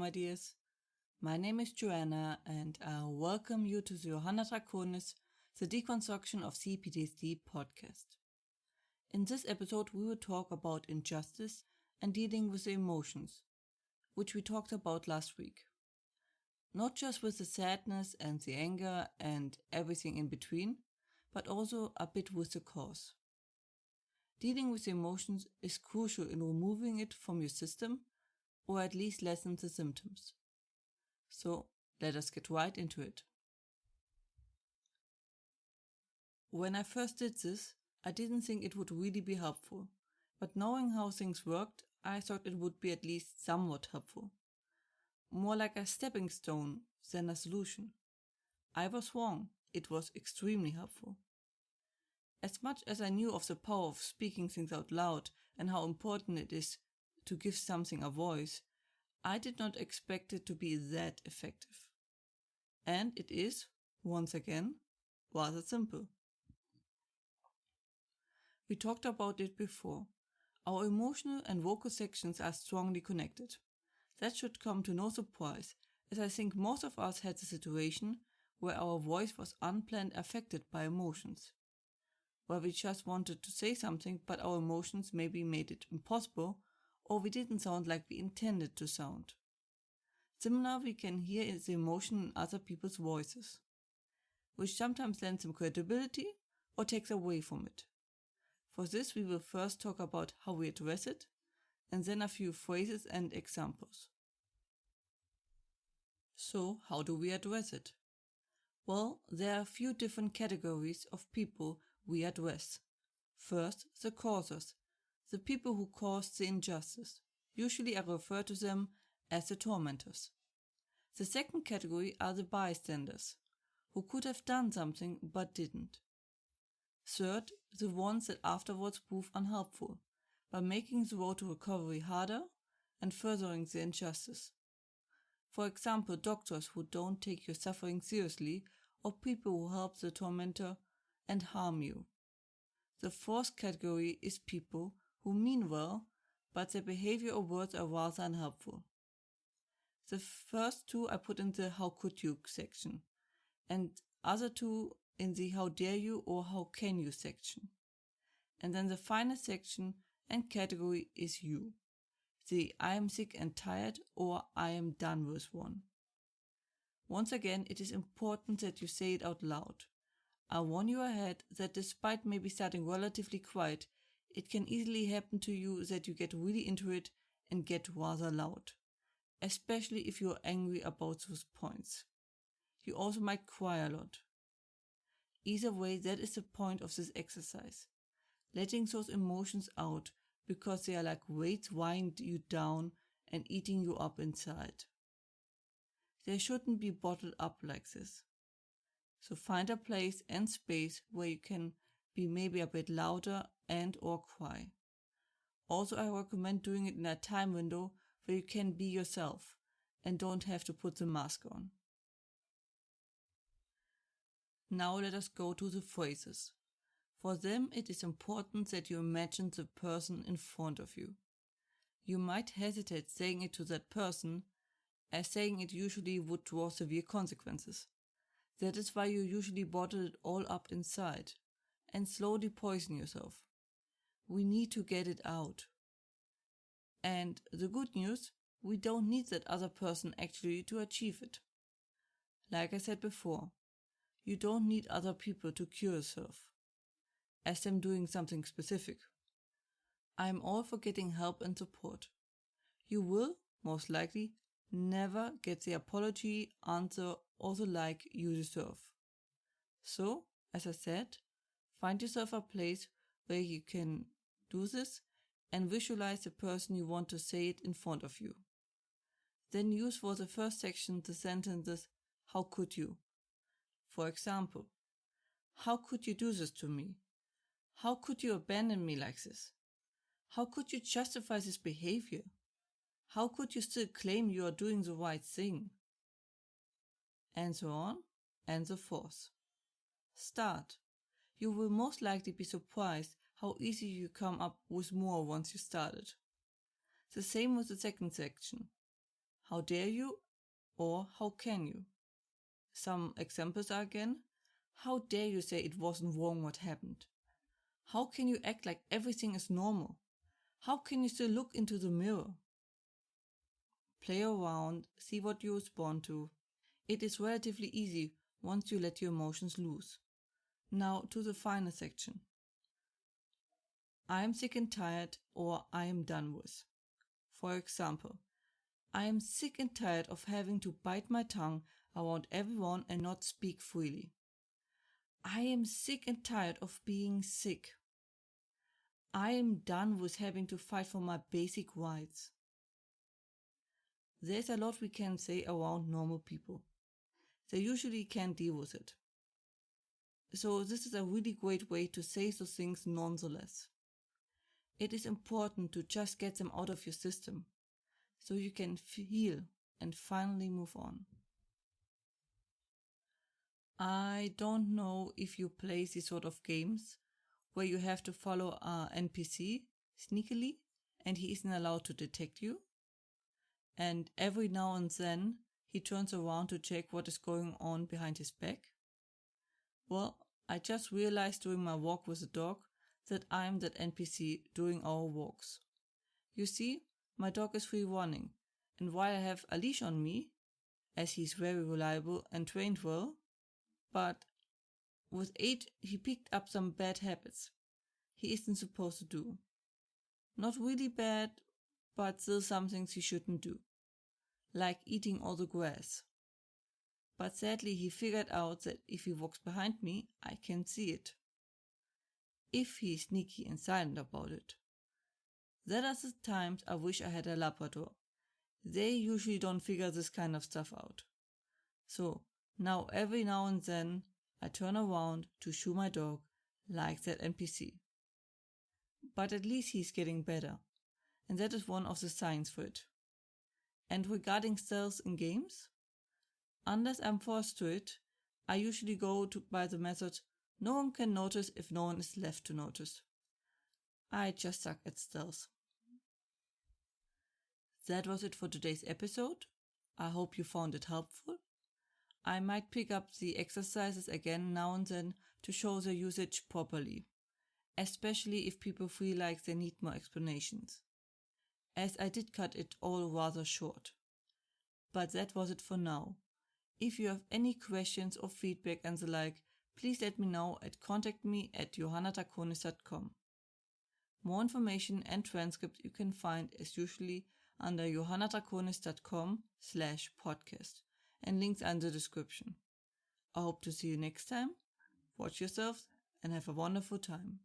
my dears. My name is Joanna and I welcome you to the Johanna Draconis, the Deconstruction of CPTSD podcast. In this episode, we will talk about injustice and dealing with the emotions, which we talked about last week. Not just with the sadness and the anger and everything in between, but also a bit with the cause. Dealing with emotions is crucial in removing it from your system, or at least lessen the symptoms. So, let us get right into it. When I first did this, I didn't think it would really be helpful, but knowing how things worked, I thought it would be at least somewhat helpful. More like a stepping stone than a solution. I was wrong, it was extremely helpful. As much as I knew of the power of speaking things out loud and how important it is to give something a voice, I did not expect it to be that effective. And it is, once again, rather simple. We talked about it before. Our emotional and vocal sections are strongly connected. That should come to no surprise, as I think most of us had the situation where our voice was unplanned affected by emotions. Where we just wanted to say something, but our emotions maybe made it impossible, or we didn't sound like we intended to sound. Similar, we can hear the emotion in other people's voices, which sometimes lends them credibility or takes away from it. For this, we will first talk about how we address it, and then a few phrases and examples. So, how do we address it? Well, there are a few different categories of people we address. First, the causers, the people who caused the injustice. Usually I refer to them as the tormentors. The second category are the bystanders, who could have done something but didn't. Third, the ones that afterwards prove unhelpful, by making the road to recovery harder and furthering the injustice. For example, doctors who don't take your suffering seriously, or people who help the tormentor and harm you. The fourth category is people who mean well, but their behavior or words are rather unhelpful. The first two I put in the how could you section, and other two in the how dare you or how can you section. And then the final section and category is you, the I am sick and tired or I am done with one. Once again, it is important that you say it out loud. I warn you ahead that despite maybe starting relatively quiet, it can easily happen to you that you get really into it and get rather loud, especially if you are angry about those points. You also might cry a lot. Either way, that is the point of this exercise. Letting those emotions out because they are like weights weighing you down and eating you up inside. They shouldn't be bottled up like this. So find a place and space where you can be maybe a bit louder and or cry. Also, I recommend doing it in a time window where you can be yourself and don't have to put the mask on. Now let us go to the phrases. For them, it is important that you imagine the person in front of you. You might hesitate saying it to that person, as saying it usually would draw severe consequences. That is why you usually bottle it all up inside and slowly poison yourself. We need to get it out. And the good news, we don't need that other person actually to achieve it. Like I said before, you don't need other people to cure yourself, as them doing something specific. I am all for getting help and support. You will, most likely, never get the apology, answer, or the like you deserve. So, as I said, find yourself a place where you can do this and visualize the person you want to say it in front of you. Then use for the first section the sentences, how could you? For example, how could you do this to me? How could you abandon me like this? How could you justify this behavior? How could you still claim you are doing the right thing? And so on, and so forth. Start. You will most likely be surprised how easy you come up with more once you started. The same with the second section. how dare you, or how can you? Some examples are again, how dare you say it wasn't wrong what happened? How can you act like everything is normal? How can you still look into the mirror? Play around, see what you respond to. It is relatively easy once you let your emotions loose. Now to the final section. I am sick and tired, or I am done with. For example, I am sick and tired of having to bite my tongue around everyone and not speak freely. I am sick and tired of being sick. I am done with having to fight for my basic rights. There's a lot we can say around normal people. They usually can't deal with it. So this is a really great way to say those things nonetheless. It is important to just get them out of your system, so you can heal and finally move on. I don't know if you play these sort of games where you have to follow an NPC sneakily and he isn't allowed to detect you. And every now and then he turns around to check what is going on behind his back. Well, I just realized during my walk with the dog that I'm that NPC during our walks. You see, my dog is free running, and while I have a leash on me, as he's very reliable and trained well, but with age he picked up some bad habits he isn't supposed to do. Not really bad, but still some things he shouldn't do, like eating all the grass. But sadly he figured out that if he walks behind me, I can see it. If he's sneaky and silent about it. That are the times I wish I had a Labrador. They usually don't figure this kind of stuff out. So now every now and then I turn around to shoo my dog like that NPC. But at least he's getting better, and that is one of the signs for it. And regarding stealth in games, unless I'm forced to it, I usually go by the method no one can notice if no one is left to notice. I just suck at stealth. That was it for today's episode. I hope you found it helpful. I might pick up the exercises again now and then to show the usage properly, especially if people feel like they need more explanations, as I did cut it all rather short. But that was it for now. If you have any questions or feedback and the like, please let me know at contactme@johannatakonis.com. More information and transcript you can find as usually under johannatakonis.com/podcast, and links are in the description. I hope to see you next time. Watch yourselves and have a wonderful time.